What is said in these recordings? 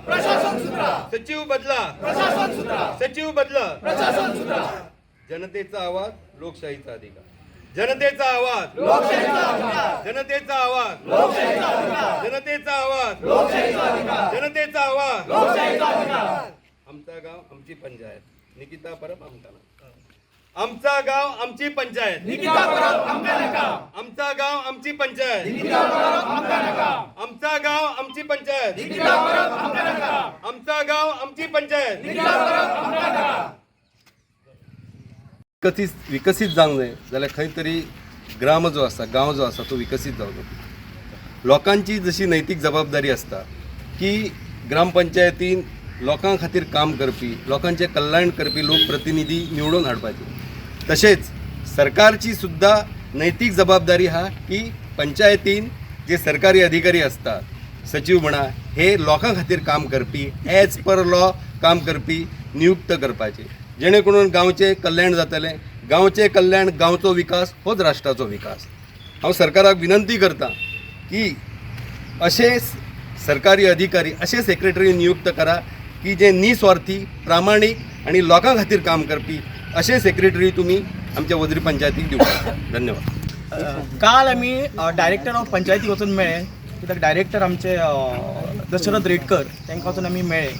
प्रशासन सुधरा, सचिव बदला, प्रशासन सुधरा, सचिव बदला. प्रशासन सुधरा. जनतेचा आवाज, लोकशाहीचा अधिकार. जनतेचा आवाज, लोकशाहीचा अधिकार, जनतेचा आवाज, लोकशाहीचा अधिकार, जनतेचा आवाज, लोकशाहीचा अधिकार, जनतेचा आवाज. लोकशाहीचा अधिकार. आमचा गाव आमची पंचायत. निकिता परब आमचा नाव. आमचा गाव आमची पंचायत. निकिता परब आमका नका, आमचा गाव आमची पंचायत. निकिता परब आमका नका, आमचा गाव आमची पंचायत. निकिता परब आमका नका, आमचा गाव आमची पंचायत. निकिता परब आमका नका. विकसित जावंक जाय जाल्यार खंय तरी ग्राम जो आसा, गांव जो आसा तो विकसीत जावचो. लोकांची जशी नैतीक जबाबदारी आसता की ग्रामपंचायतीन लोकां खातीर काम करपी, लोकांचे कल्याण करपी लोकप्रतिनिधी निवडून हाडपाचे, तशेंच सरकारची सुद्धा नैतीक जबाबदारी हा की पंचायतीन जे सरकारी अधिकारी असतात, सचिव म्हणा, हे लोकां खातीर काम करपी, एज पर लॉ काम करपी नियुक्त करपाचे, जेणे करून गांवचे कल्याण जातलें. गांवचे कल्याण, गांवचो विकास होच राष्ट्राचो विकास. हांव सरकाराक विनंती करता की अशे सरकारी अधिकारी, अशे सेक्रेटरी नियुक्त करा की जे निस्वार्थी, प्रामाणीक आणि लोकां खातीर काम करपी अशे सेक्रेटरी तुमी आमच्या वजरी पंचायतीक दिवपाक. धन्यवाद. काल आमी डायरेक्टर ऑफ पंचायती वचून मेळ्ळे, कित्याक डायरेक्टर आमचे दशरथ रेडकर तांकां वचून आमी मेळ्ळे.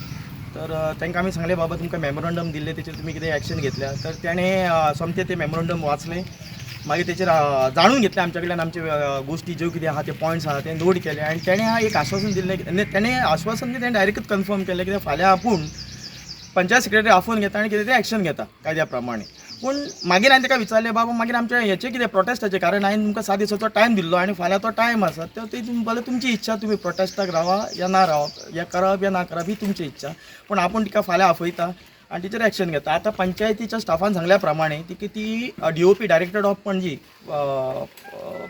तर तांकां आमी सांगलें बाबा तुमकां मेमोरंडम दिल्ले, तेचेर तुमी कितें एक्शन घेतल्या. तर ताणें सोमतें तें मेमोरंडम वाचलें, मागीर तेचेर जाणून घेतलें आमचे कडल्यान, आमचे गोश्टी ज्यो कितें आहा ते पॉयंट्स आहा ते नोट केले. आनी ताणें एक आश्वासन दिल्लें, ताणें आश्वासन ताणें डायरेक्टच कन्फर्म केलें कित्याक फाल्यां आपूण पंचायत सेक्रेटरी आफोवन घेता आनी कितें तें एक्शन घेता कायद्या प्रमाणे. पूण मागीर हांवें ताका विचारलें बाबा मागीर आमचें हेचें कितें प्रोटेस्टाचें, कारण हांवें तुमकां 7 दिसाचो टायम दिल्लो आनी फाल्यां तो टायम आसा, तर ती भले तुमची इच्छा, तुमी प्रोटेस्टाक रावा या ना रावप, या करप या ना करप ही तुमची इच्छा. पूण आपूण तिका फाल्यां आफयता आनी तिचेर एक्शन घेता. आतां पंचायतीच्या स्टाफान सांगल्या प्रमाणे ती DOP डायरेक्टर ऑफ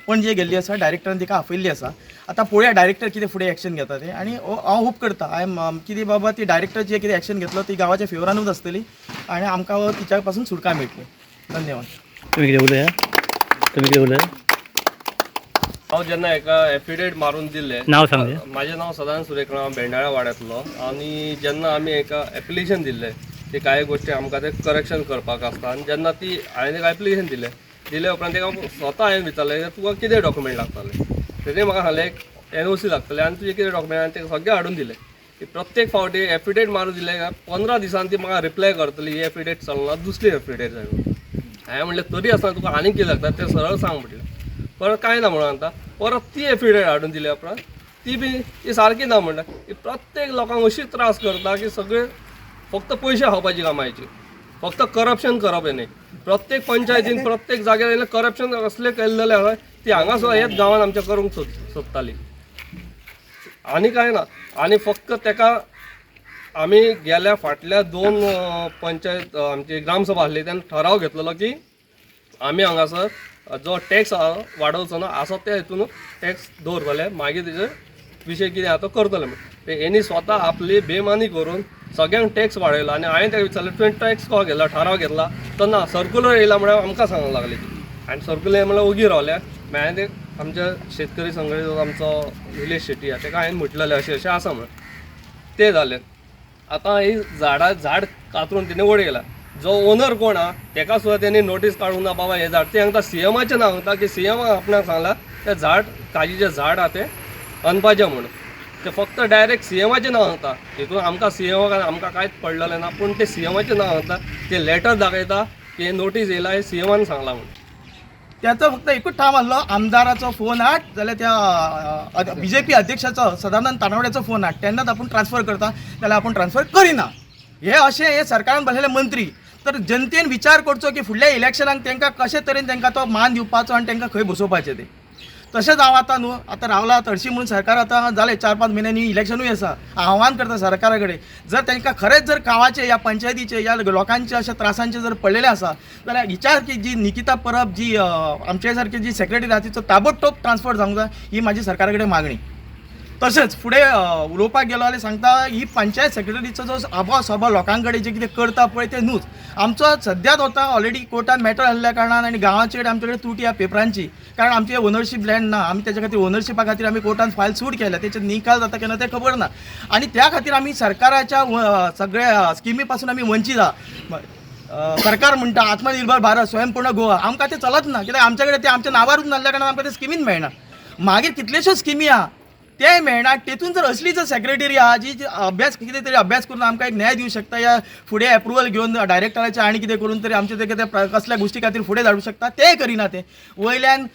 पणजी गेल्ली आसा, डायरेक्टरान तिका आफयल्ली आसा. आतां पळोवया डायरेक्टर कितें फुडें एक्शन घेता तें. आनी हांव होप करता कितें बाबा ती डायरेक्टर जे कितें एक्शन घेतलो ती गांवाच्या फेवरानूच आसतली आनी आमकां तिच्या पासून सुटका मेळटली. धन्यवाद. तुम्ही कितें उलया, तुम्ही कितें उलया. हांव जेन्ना एका एफिडेविट मारून दिल्लें, नाव सांग. म्हाजें नांव सदानंद सुरेश, बेंडाळा वाड्यांतलो. आनी जेन्ना आमी एका एप्लिकेशन दिल्लें, ते कांय गोश्टी आमकां ते करेक्शन करपाक आसता. आनी जेन्ना ती हांवें एक एप्लिकेशन दिले उपरांत ताका स्वता हांवें विचारलें तुका कितें डॉक्युमेंट लागतले. तेणें म्हाका सांगलें एक NOC लागतलें आनी तुजें कितें डॉक्युमेंट, आनी तें सगळें हाडून दिलें. प्रत्येक फावटी एफिडेविट मारून दिलें 15 दिसांनी ती म्हाका रिप्लाय करतली, ही एफिडेविट चलना, दुसरी एफिडेविट जाय म्हणून. हांवें म्हणलें तरी आसतना तुका आनीक कितें लागता तें सरळ सांग म्हटलें. परत कांय ना म्हणून आतां परत ती एफिडेविट हाडून दिल्या उपरांत ती सारकी ना म्हणटा. प्रत्येक लोकांक अशी त्रास करता की सगळे फक्त पयशे खावपाची कामायची, फक्त करप्शन करप हे न्ही. प्रत्येक पंचायतीन, प्रत्येक जाग्यार करप्शन असलें केल्लें आसा ती हांगा सुद्दां हेच गांवांत आमच्या करूंक सोदताली. आनी कांय ना. आनी फक्त ताका आमी गेल्या फाटल्या 2 पंचायत आमची ग्रामसभा आसली तेन्ना ठराव घेतलेलो की आमी हांगासर जो टॅक्स वाडोवचो ना आसा त्या हितून टॅक्स दवरतले, मागीर तेजे विशय कितें आसा तो करतले. हेणी स्वता आपली बेमानी करून सगळ्यांक टॅक्स वाडयलो. आनी हांवें ताका विचारलें तुवें टॅक्स को घेतला, ठराव घेतला, तर ना सर्क्युलर येयला म्हळ्यार आमकां सांगूंक लागली. आनी सर्क्युलर म्हळ्यार ओगी रावल्या. हांवें ते आमच्या शेतकरी संघटनेचो आमचो निलेश शेट्टी ताका हांवें म्हटलेलें अशें अशें आसा म्हणून. तें जालें. आतां ही झाड कातरून तिणें उडयला. जो ओनर कोण आहा ताका सुद्दां तेणी नोटीस काडूंक ना बाबा हें झाड. ते सांगता CMचें नांव सांगता की CM आपणाक सांगलां तें झाड, काजीचें झाड आहा तें अनपाचें म्हणून. ते फक्त डायरेक्ट CMचें नांव सांगता. हितून आमकां CM आमकां कांयच पडलेलें ना. पूण ते CMचें नांव सांगता, ते लेटर दाखयता की हे नोटीस येयला, हे CMन सांगला म्हणून. त्याचो फक्त एकूच ठाम आसलो, आमदाराचो फोन हाड जाल्यार त्या BJP अध्यक्षाचो सदानंद तानावड्याचो फोन हाड, तेन्नाच आपूण ट्रान्सफर करता, जाल्यार आपूण ट्रान्सफर करिना. हे सरकारान बसलेले मंत्री. तर जनतेन विचार करचो की फुडल्या इलेक्शनाक तांकां कशे तरेन तांकां तो मान दिवपाचो आनी तांकां खंय बसोवपाचें तें. तशेंच हांव आतां रावला तळशी म्हणून सरकार आतां जालें 4-5 म्हयन्यांनी इलेक्शनूय आसा. आव्हान करता सरकारा कडेन, जर तांकां खरेंच जर गांवाचे या पंचायतीचे या लोकांच्या अशा त्रासांचे जर पडलेले आसा जाल्यार विचार की जी निकिता परब जी आमचे सारकी जी सेक्रेटरी आहा तिचो ताबडतोब ट्रान्सफर जावंक जाय, ही म्हाजी सरकारा कडेन मागणी. तशेंच फुडें उलोवपाक गेलो जाल्यार सांगता ही पंचायत सेक्रेटरीचो जो आबो सभा लोकां कडेन जे कितें करता पळय तें न्हूच. आमचो सद्याच होता ऑलरेडी कोर्टान मॅटर आसल्या कारणान आनी गांवाचे कडेन आमचे कडेन तुटी ह्या पेपरांची, कारण आमची ओनरशीप लँड ना. आमी तेच्या खातीर ओनरशिपा खातीर आमी कोर्टान फायल सूट केल्या, तेचे निकाल जाता केन्ना तें खबर ना. आनी त्या खातीर आमी सरकाराच्या सगळ्या स्किमी पासून आमी वंचीत आहा. सरकार म्हणटा आत्मनिर्भर भारत, स्वयंपूर्ण गोवा, आमकां तें चलत ना, कित्याक आमच्या कडेन ते आमच्या नांवारूच नासल्या कारणान आमकां ते स्किमीन मेळना. मागीर कितल्योश्योच स्किमी आहा ते मेळना. तेतून जर असली जर सेक्रेटरी आहा जी अभ्यास कितें तरी अभ्यास करून आमकां एक न्याय दिवंक शकता, या फुडें एप्रुवल घेवन डायरेक्टराचें आनी कितें करून तरी आमचे ते कितें कसल्या गोश्टी खातीर फुडें धाडूंक शकता, तें करिना. ते वयल्यान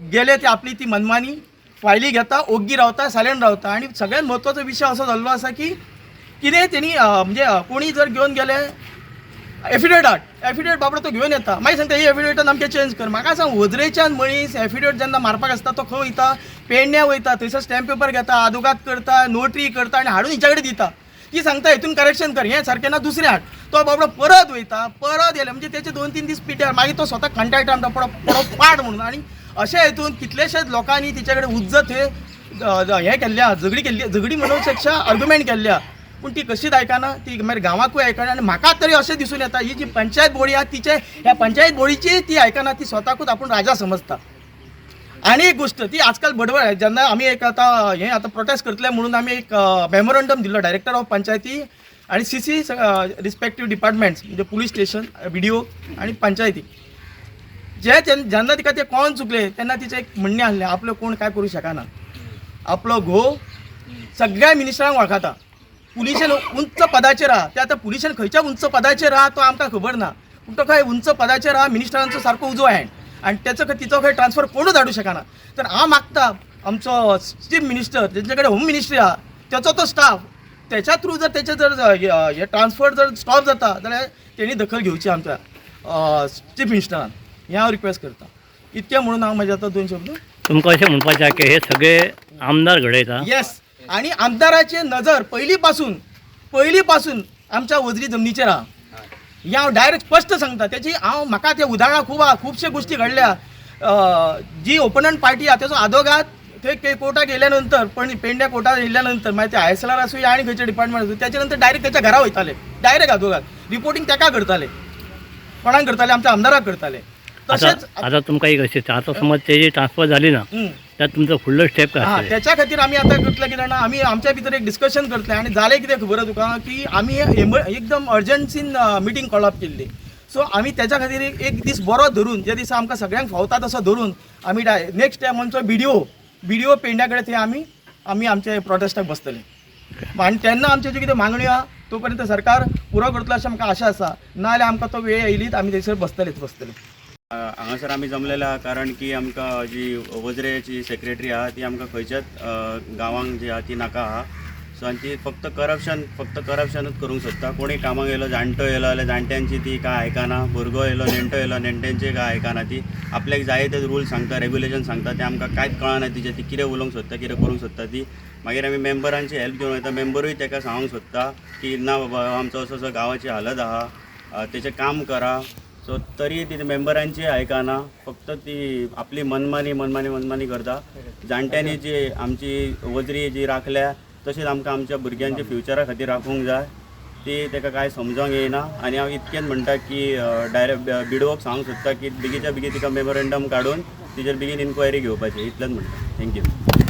गेले ते आपली ती मनमानी फायली घेता, ओग्गी रावता, सायलेंट रावता. आनी सगळ्यात म्हत्वाचो विशय असो जाल्लो आसा की कितें तेणी म्हणजे कोणी जर घेवन गेले एफिडेविट बाबडो तो घेवन येता, मागीर सांगता ही एफिडेविटान आमकां चेंज कर. म्हाका सांग, वजरेच्यान मनीस एफिडेविट जेन्ना मारपाक आसता तो खंय वयता, पेडण्या वयता, थंयसर स्टॅम्प पेपर घेता, आदोगाद करता, नोटरी करता आनी हाडून हिच्या कडेन दिता. ती सांगता हितून करेक्शन कर, हें सारकें ना दुसरें हाड. तो बाबडो परत वयता, परत येयले म्हणजे तेचे 2-3 दीस पिट्यार, मागीर तो स्वता कंटाळटा म्हणटा पडो पाड म्हणून. आनी अशें हितून कितलेशेच लोकांनी तिच्या कडेन उज्जत हें केल्ल्या, झगडी म्हणूपेक्षा आर्ग्युमेंट केल्ल्या, पूण ती कशीच आयकना. ती मागीर गांवाकूय आयकना. आनी म्हाका तरी अशें दिसून येता ही जी पंचायत बोडी आहा तिचे ह्या पंचायत बोडीची ती आयकना, ती स्वताकूच आपूण राजा समजता. आनी एक गोश्ट ती आजकाल बडबड, जेन्ना आमी एक आतां प्रोटेस्ट करतले म्हणून आमी एक मेमोरंडम दिल्लो डायरेक्टर ऑफ पंचायती आनी CC रिस्पेक्टीव डिपार्टमेंट्स म्हणजे पुलीस स्टेशन, BDO आनी पंचायती, जेन्ना तिका ते कळोन चुकले तेन्ना तिचें एक म्हणणें आसलें, आपलो कोण काय करूं शकना, आपलो घोव सगळ्या मिनिस्टरांक वळखता, पुलिशेन उंच पदाचेर आहा. ते आतां पुलिशेन खंयच्या उंच पदाचेर आहा तो आमकां खबर ना, पूण तो खंय उंच पदाचेर आहा, मिनिस्टरांचो सारको उजो हँड, आनी तिचो खंय ट्रान्सफर कोणूच धाडूं शकना. तर हांव मागता आमचो चीफ मिनिस्टर, जेंचे कडेन होम मिनिस्ट्री आहा, त्याचो तो स्टाफ, त्याच्या थ्रू जर तेचे जर हे ट्रान्सफर जर स्टॉप जाता जाल्यार तेणी दखल घेवची आमच्या चीफ मिनिस्टरान, हें हांव रिक्वेस्ट करता. इतकें म्हणून हांव म्हाजे आतां 2 शब्द तुमकां अशें म्हणपाचें की हे सगळे आमदार घडयता. येस, आनी आमदाराची नजर पयली पासून आमच्या वजरी जमनीचेर आहा. हें हांव डायरेक्ट स्पश्ट सांगता. तेची म्हाका ते उदाहरणां खूब आहा, खुबशे गोश्टी घडल्या. जी ओपोनंट पार्टी आहा तेचो आदोगाद थंय कोर्टाक गेल्या नंतर, पण पेडण्या कोर्टात येयल्या नंतर मागीर ते ISLR आसूं आनी खंयचे डिपार्टमेंट आसूं, त्याच्या नंतर डायरेक्ट त्याच्या घरा वयताले, डायरेक्ट आदोगाद रिपोर्टिंग तेका करताले, कोणाक करताले, आमच्या आमदाराक करताले. तशेंच आता तुमकां एक अशें आतां समज तेजी ट्रान्सफर जाली ना, त्यात तुमचो फुडलो स्टेप काय हां, आसतलें? त्याच्या खातीर आमी आतां करतले कितें जाणा, आमी आमच्या भितर एक डिस्कशन करतले. आनी जालें कितें खबर आहा तुका की आमी एकदम अर्जंसीन मिटींग कॉलअप केल्ली. सो आमी त्याच्या खातीर एक दीस बरो धरून, जे दिसा आमकां सगळ्यांक फावता तसो धरून आमी नेक्स्ट टायम आमचो BDO पेडण्या कडेन थंय आमी आमचे प्रोटेस्टाक बसतले. आनी तेन्ना आमच्यो ज्यो कितें मागण्यो आहा तो पर्यंत सरकार पुरो करतलो अशें आमकां आशा आसा. नाजाल्यार आमकां तो वेळ येयलीच आमी थंयसर बसतले. हांगासर आमी जमलेले आहा कारण की आमकां जी वजरेची सेक्रेटरी आहा ती आमकां खंयच्याच गांवांक जी आहा ती नाका आहा. सो आनी ती फक्त करप्शनूच करूंक सोदता. कोणी कामाक येयलो, जाणटो येयलो जाल्यार जाणट्यांची ती काय आयकना, भुरगो येयलो, नेणटो येयलो, नेणट्यांची काय आयकना. ती आपल्याक जाय ते रूल सांगता, रेग्युलेशन सांगता, ते आमकां कांयच कळना तिचें. ती कितें उलोवंक सोदता, कितें करूंक सोदता ती. मागीर आमी मेंबरांची हेल्प घेवन वयता. मेंबरूय ताका सांगूंक सोदता की ना बाबा आमचो असो गांवाची हालत आहा, तेचें काम करा. सो तरी ती मेंबरांची आयकना, फक्त ती आपली मनमानी करता. जाणट्यांनी जी आमची वजरी जी राखल्या तशीच आमकां आमच्या भुरग्यांच्या फ्युचरा खातीर राखूंक जाय, ती ताका कांय समजोंक येना. आनी हांव इतकेंच म्हणटा की डायरेक्ट BDOक सांगूंक सोदता की बेगीच्या बेगीन तिका मेमोरेंडम काडून तिचेर बेगीन इन्क्वायरी घेवपाची, इतलेंच म्हणटा. थँक्यू.